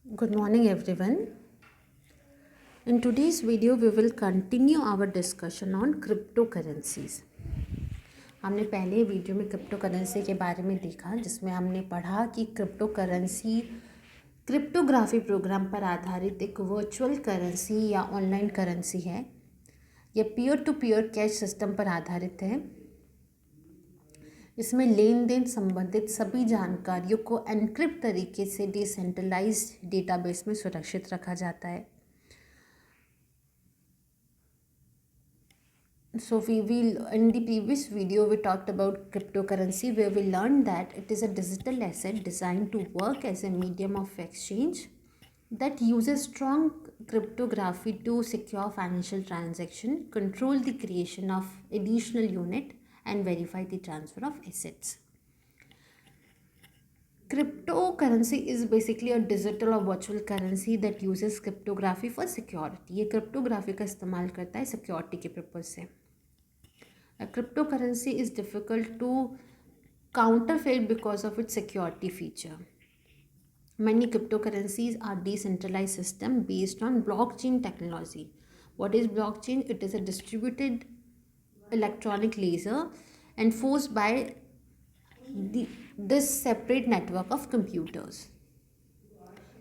Good morning, everyone. In today's video, we will continue our discussion on cryptocurrencies. हमने पहले video में crypto currency के बारे में देखा, जिसमें हमने पढ़ा कि क्रिप्टो करेंसी क्रिप्टोग्राफी प्रोग्राम पर आधारित एक वर्चुअल करेंसी या ऑनलाइन करेंसी है। यह peer to peer cash system पर आधारित है। इसमें लेन देन संबंधित सभी जानकारियों को एनक्रिप्ट तरीके से डिसेंट्रलाइज्ड डेटाबेस में सुरक्षित रखा जाता है। So in the previous video we talked about cryptocurrency, where we learned that it is a digital asset designed to work as a medium of exchange that uses strong cryptography to secure financial transaction, control the creation of additional unit and verify the transfer of assets. Cryptocurrency is basically a digital or virtual currency that uses cryptography for security. ये cryptography का इस्तेमाल करता है security के purpose से. A cryptocurrency is difficult to counterfeit because of its security feature. Many cryptocurrencies are decentralized system based on blockchain technology. What is blockchain? It is a distributed electronic ledger enforced by this separate network of computers.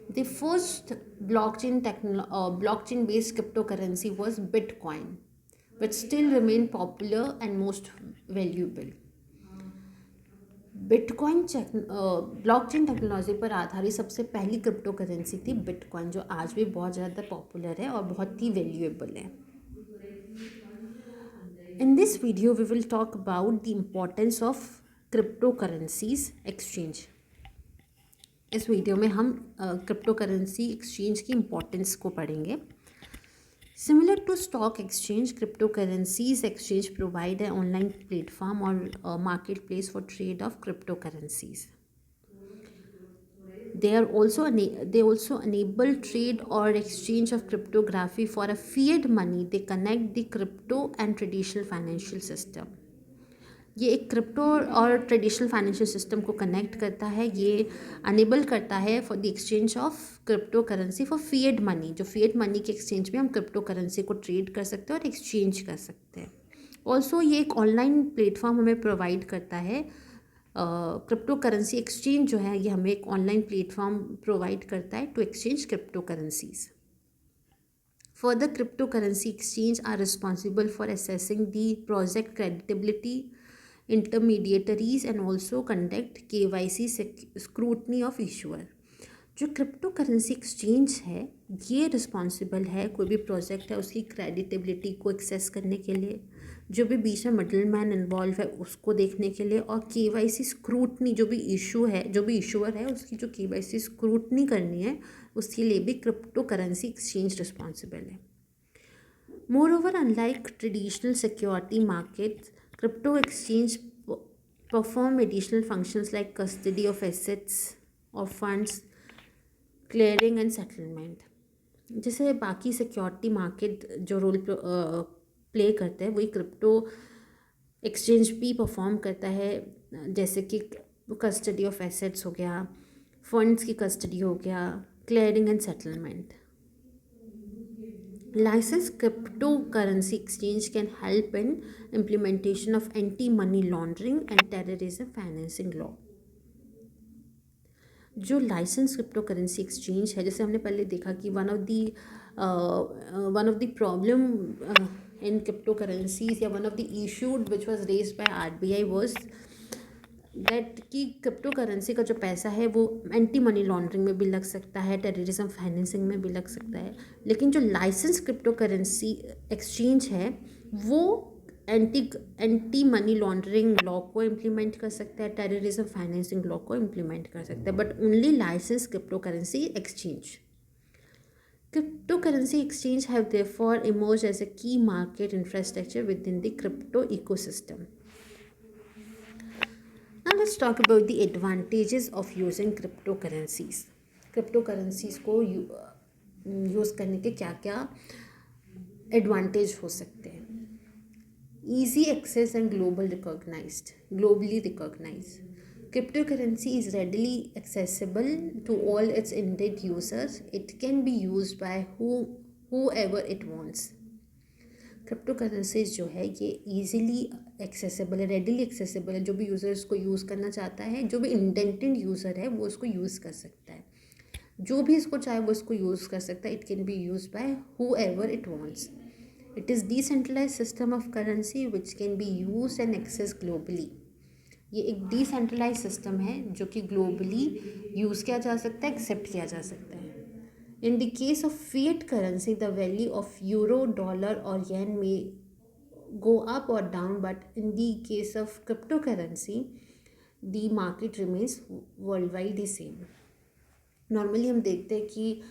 The first blockchain-based cryptocurrency was Bitcoin, which still remain popular and most valuable. Bitcoin blockchain technology पर आधारित सबसे पहली crypto currency थी bitcoin, जो आज भी बहुत ज़्यादा पॉपुलर है और बहुत ही वैल्यूएबल है. In this video we will talk about the importance of crypto currencies exchange. इस वीडियो में हम क्रिप्टो करेंसी एक्सचेंज की इम्पोर्टेंस को पढ़ेंगे. Similar to stock exchange, cryptocurrencies exchange provide an online platform or a marketplace for trade of cryptocurrencies. They also enable trade or exchange of cryptography for a fiat money. They connect the crypto and traditional financial system. ये एक crypto और traditional financial system को connect करता है. ये enable करता है for the exchange of crypto currency for fiat money. जो फिएट मनी के एक्सचेंज में हम क्रिप्टो करेंसी को ट्रेड कर सकते हैं और एक्सचेंज कर सकते हैं. ऑल्सो ये एक ऑनलाइन प्लेटफॉर्म हमें प्रोवाइड करता है. क्रिप्टो करेंसी एक्सचेंज जो है ये हमें एक ऑनलाइन प्लेटफॉर्म प्रोवाइड करता है to exchange crypto currencies. Further, cryptocurrency exchange are responsible for assessing the project credibility, intermediaries and also conduct KYC scrutiny of issuer. जो क्रिप्टो करेंसी एक्सचेंज है ये रिस्पॉन्सिबल है कोई भी प्रोजेक्ट है उसकी क्रेडिटेबिलिटी को एक्सेस करने के लिए, जो भी बीच में मिडल मैन इन्वॉल्व है उसको देखने के लिए, और KYC स्क्रूटनी जो भी इशूअर है उसकी जो KYC स्क्रूटनी करनी है उसके लिए भी क्रिप्टो करेंसी एक्सचेंज रिस्पॉन्सिबल है. Moreover, unlike traditional security markets, crypto exchange perform additional functions like custody of assets or funds, clearing and settlement. जैसे बाकी सिक्योरिटी मार्केट जो रोल प्ले करते हैं वही क्रिप्टो एक्सचेंज भी परफॉर्म करता है. जैसे कि कस्टडी ऑफ एसेट्स हो गया, फंड्स की कस्टडी हो गया, clearing and settlement. Licensed cryptocurrency exchange can help in implementation of anti-money laundering and terrorism financing law. जो लाइसेंस क्रिप्टो करेंसी एक्सचेंज है, जैसे हमने पहले देखा कि one of the problem in crypto currencies या one of the issued which was raised by RBI was that कि crypto currency का जो पैसा है वो एंटी मनी लॉन्ड्रिंग में भी लग सकता है, टेररिज्म फाइनेंसिंग में भी लग सकता है. लेकिन जो लाइसेंस क्रिप्टो करेंसी एक्सचेंज है वो एंटी मनी लॉन्ड्रिंग लॉ को इम्प्लीमेंट कर सकता है, टेररिज्म फाइनेंसिंग लॉ को इम्प्लीमेंट कर सकता है, but only license crypto currency exchange. Cryptocurrency exchange have therefore emerged as a key market infrastructure within the crypto ecosystem. Now let's talk about the advantages of using cryptocurrencies. Cryptocurrencies को use करने के क्या क्या advantage हो सकते हैं. Easy access and globally recognized. Cryptocurrency is readily accessible to all its intended users. It can be used by whoever it wants. Crypto currencies जो है ये ईजिली एक्सेसिबल है, रेडिली एक्सेसिबल है. जो भी यूज़र इसको यूज़ करना चाहता है, जो भी इंटेंटेड यूज़र है वो इसको यूज़ कर सकता है. जो भी इसको चाहे वो इसको यूज़ कर सकता है. It can be use by whoever it wants. It is decentralize system of currency which can be use and access globally. ये एक डिसेंट्रलाइज सिस्टम है जो कि ग्लोबली यूज़ किया जा सकता है, एक्सेप्ट किया जा सकता है. In the case of fiat currency, the value of euro, dollar, or yen may go up or down, but in the case of cryptocurrency, the market remains worldwide the same. Normally हम देखते हैं कि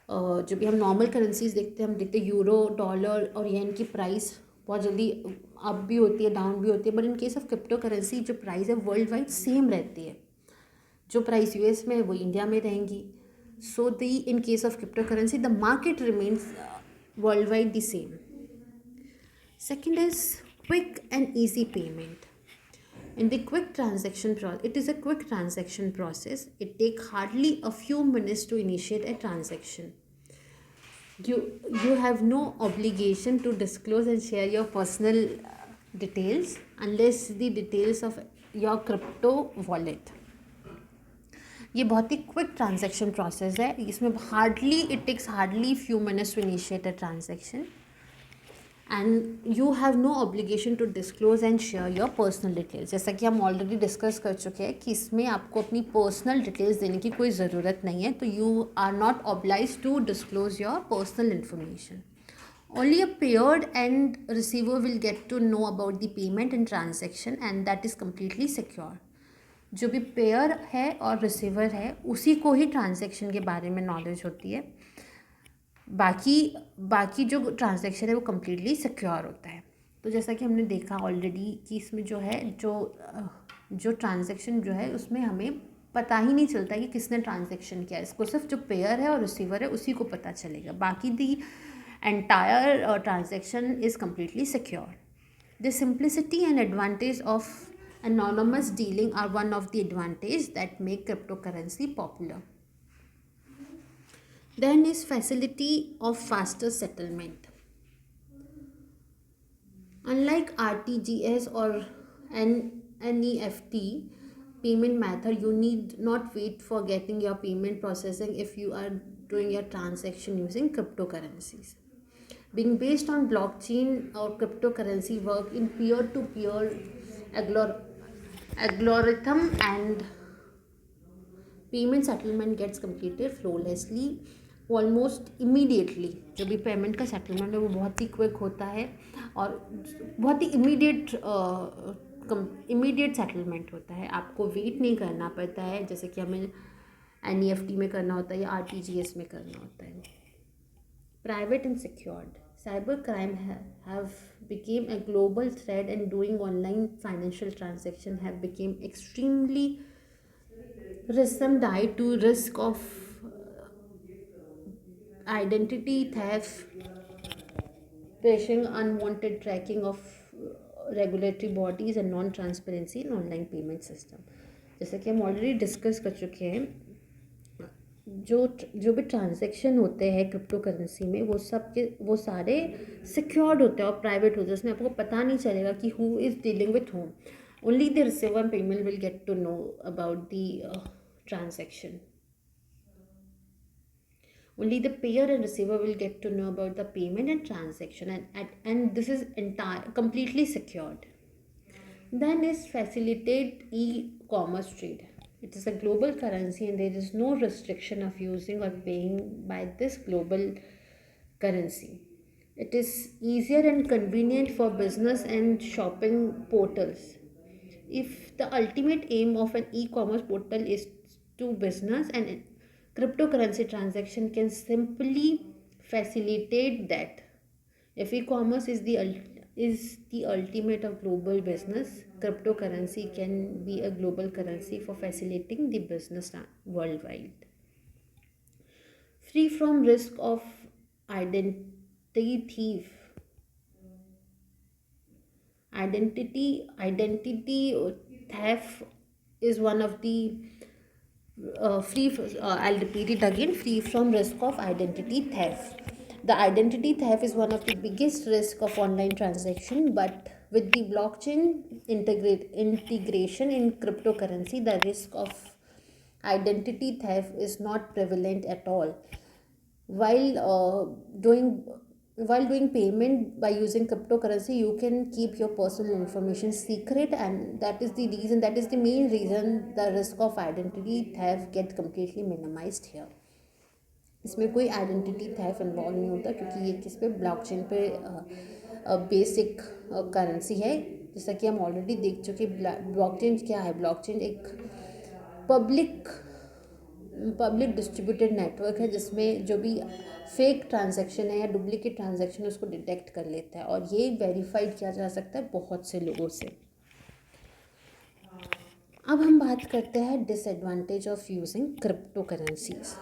जब भी हम normal currencies देखते हैं, हम देखते हैं यूरो, डॉलर और येन की प्राइस बहुत जल्दी अप भी होती है, डाउन भी होती है. But in case of crypto currency जो प्राइस है वर्ल्ड वाइड सेम रहती है. जो प्राइस यूएस में है वो इंडिया में रहेंगी. So in case of cryptocurrency, the market remains worldwide the same. Second is quick and easy payment. In the quick transaction process, it is a quick transaction process. It takes hardly a few minutes to initiate a transaction. You have no obligation to disclose and share your personal details unless the details of your crypto wallet. ये बहुत ही quick transaction process है. इसमें it takes hardly few minutes to initiate a transaction and you have no obligation to disclose and share your personal details. जैसा कि हम already discuss कर चुके हैं कि इसमें आपको अपनी पर्सनल डिटेल्स देने की कोई ज़रूरत नहीं है. तो you are not oblige to disclose your personal information. Only a payer and receiver will get to know about the payment and transaction, and that is completely secure. जो भी पेयर है और रिसीवर है उसी को ही ट्रांजैक्शन के बारे में नॉलेज होती है. बाकी जो ट्रांजैक्शन है वो कम्प्लीटली सिक्योर होता है. तो जैसा कि हमने देखा ऑलरेडी कि इसमें जो है जो ट्रांजैक्शन जो है उसमें हमें पता ही नहीं चलता कि किसने ट्रांजैक्शन किया. इसको सिर्फ जो पेयर है और रिसीवर है उसी को पता चलेगा. बाकी the entire transaction is completely secure. The simplicity and advantage of anonymous dealing are one of the advantages that make cryptocurrency popular. Then is facility of faster settlement. Unlike RTGS or NEFT payment method, you need not wait for getting your payment processing if you are doing your transaction using cryptocurrencies. Being based on blockchain or cryptocurrency work in peer-to-peer algorithm and payment settlement gets completed flawlessly almost immediately. जो भी payment का settlement है वो बहुत ही quick होता है और बहुत ही इमीडिएट सेटलमेंट होता है. आपको वेट नहीं करना पड़ता है जैसे कि हमें NEFT में करना होता है या RTGS में करना होता है. Private and secured. Cybercrime have become a global threat, and doing online financial transactions have become extremely risky to risk of identity theft, phishing, unwanted tracking of regulatory bodies and non-transparency in online payment system. जैसे कि हम already discuss कर चुके हैं, जो भी transaction होते हैं क्रिप्टो करेंसी में वो सारे सिक्योर्ड होते हैं और प्राइवेट होते हैं. उसमें आपको पता नहीं चलेगा कि who is dealing with whom. Only the receiver payment will get to know about the transaction. Only the payer and receiver will get to know about the payment and transaction, and this is completely secured. Then is facilitate e-commerce trade. It is a global currency and there is no restriction of using or paying by this global currency. It is easier and convenient for business and shopping portals. If the ultimate aim of an e-commerce portal is to business, and cryptocurrency transaction can simply facilitate that. If e-commerce is the ultimate of global business, cryptocurrency can be a global currency for facilitating the business worldwide. Free from risk of identity thief. Identity theft is one of the I'll repeat it again, free from risk of identity theft. The identity theft is one of the biggest risk of online transaction, but with the blockchain integration in cryptocurrency, the risk of identity theft is not prevalent at all. While doing payment by using cryptocurrency, you can keep your personal information secret, and that is the main reason the risk of identity theft get completely minimized here. इसमें कोई identity theft involve नहीं होता, क्योंकि ये किस पे blockchain पे basic currency है। जैसा कि हम ऑलरेडी देख चुके, ब्लॉकचेन क्या है? ब्लॉकचेन एक पब्लिक पब्लिक डिस्ट्रीब्यूटेड नेटवर्क है, जिसमें जो भी फेक ट्रांजैक्शन है या डुप्लीकेट ट्रांजैक्शन है उसको डिटेक्ट कर लेता है, और ये वेरीफाइड किया जा सकता है बहुत से लोगों से। अब हम बात करते हैं disadvantage of using crypto currencies.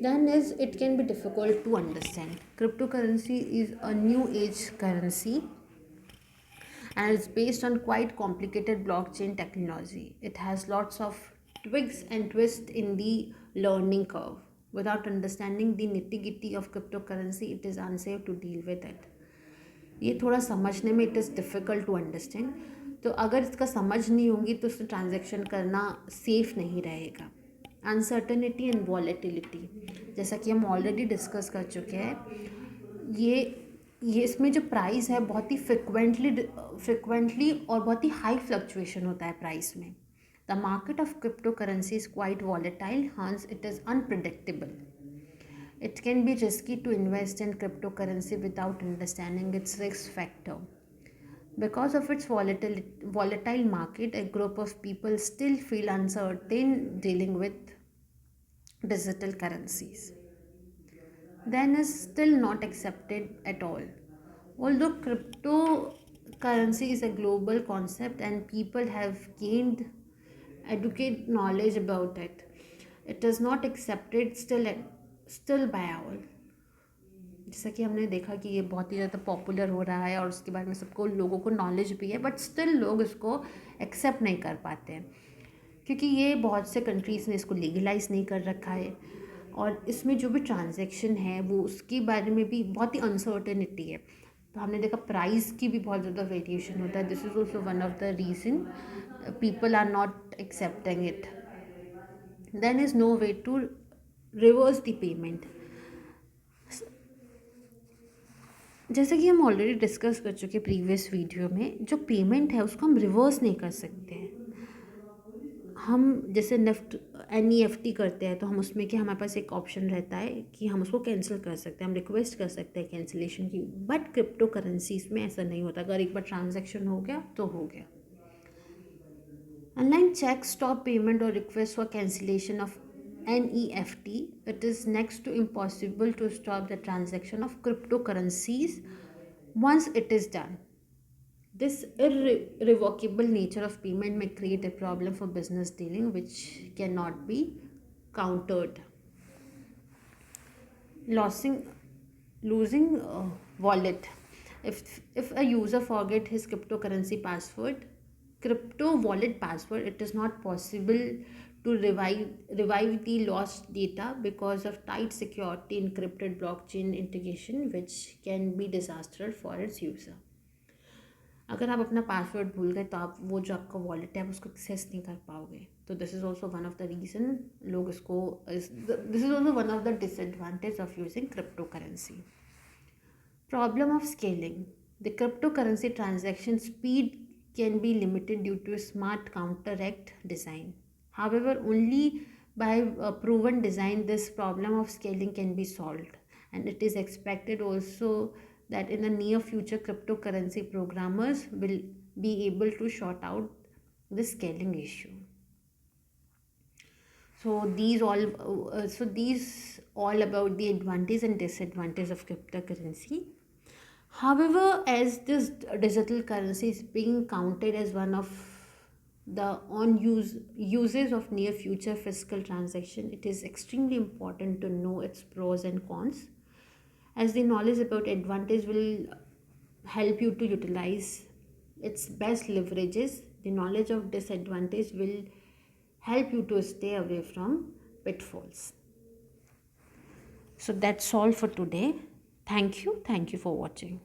Then is it can be difficult to understand. Cryptocurrency is a new age currency and it's based on quite complicated blockchain technology. It has lots of twigs and twists in the learning curve. Without understanding the nitty-gritty of cryptocurrency, it is unsafe to deal with it. ये थोड़ा समझने में it is difficult to understand. तो अगर इसका समझ नहीं होगी तो उससे ट्रांजैक्शन करना सेफ़ नहीं रहेगा। अनसर्टनिटी एंड वॉलेटिलिटी, जैसा कि हम ऑलरेडी डिस्कस कर चुके हैं, ये इसमें जो प्राइस है बहुत ही फ्रिक्वेंटली और बहुत ही हाई फ्लक्चुएशन होता है प्राइस में। The market of crypto currency is quite volatile, hence it is unpredictable. It can be risky to invest in cryptocurrency without understanding its risk factor. Because of its volatile market, a group of people still feel uncertain dealing with digital currencies. Then is still not accepted at all. Although cryptocurrency is a global concept and people have gained adequate knowledge about it, it is not accepted still by all. जैसा कि हमने देखा कि ये बहुत ही ज़्यादा popular हो रहा है और उसके बारे में सबको लोगों को नॉलेज भी है, बट स्टिल लोग इसको एक्सेप्ट नहीं कर पाते हैं, क्योंकि ये बहुत से कंट्रीज़ ने इसको लीगलाइज नहीं कर रखा है, और इसमें जो भी ट्रांजैक्शन है वो उसके बारे में भी बहुत ही अनसर्टेनिटी है। तो हमने देखा प्राइस की भी बहुत ज़्यादा वेरिएशन होता है। This is also one of the reason people are not accepting it. Then is no way to reverse the payment. जैसे कि हम ऑलरेडी डिस्कस कर चुके प्रीवियस वीडियो में, जो पेमेंट है उसको हम रिवर्स नहीं कर सकते हैं। हम जैसे NEFT करते हैं तो हम उसमें कि हमारे पास एक ऑप्शन रहता है कि हम उसको कैंसिल कर सकते हैं, हम रिक्वेस्ट कर सकते हैं कैंसिलेशन की, बट क्रिप्टो करेंसीज में ऐसा नहीं होता। अगर एक बार ट्रांजैक्शन हो गया तो हो गया। Unlike check stop payment or request for cancellation of NEFT, it is next to impossible to stop the transaction of cryptocurrencies once it is done. This irrevocable nature of payment may create a problem for business dealing which cannot be countered. Losing wallet. If a user forget his crypto wallet password, it is not possible to revive the lost data because of tight security encrypted blockchain integration, which can be disastrous for its user. अगर आप अपना password भूल गए तो आप वो जो आपका वॉलेट है उसको एक्सेस नहीं कर पाओगे। तो this is also one of the reason लोग इसको this is also one of the disadvantage of using crypto currency. Problem of scaling. The crypto currency transaction speed can be limited due to smart counteract design. However, only by proven design this problem of scaling can be solved, and it is expected also that in the near future cryptocurrency programmers will be able to sort out the scaling issue. So these all about the advantage and disadvantage of cryptocurrency. However, as this digital currency is being counted as one of the uses of near future fiscal transaction, it is extremely important to know its pros and cons, as the knowledge about advantage will help you to utilize its best leverages The knowledge of disadvantage will help you to stay away from pitfalls. So that's all for today. Thank you. Thank you for watching.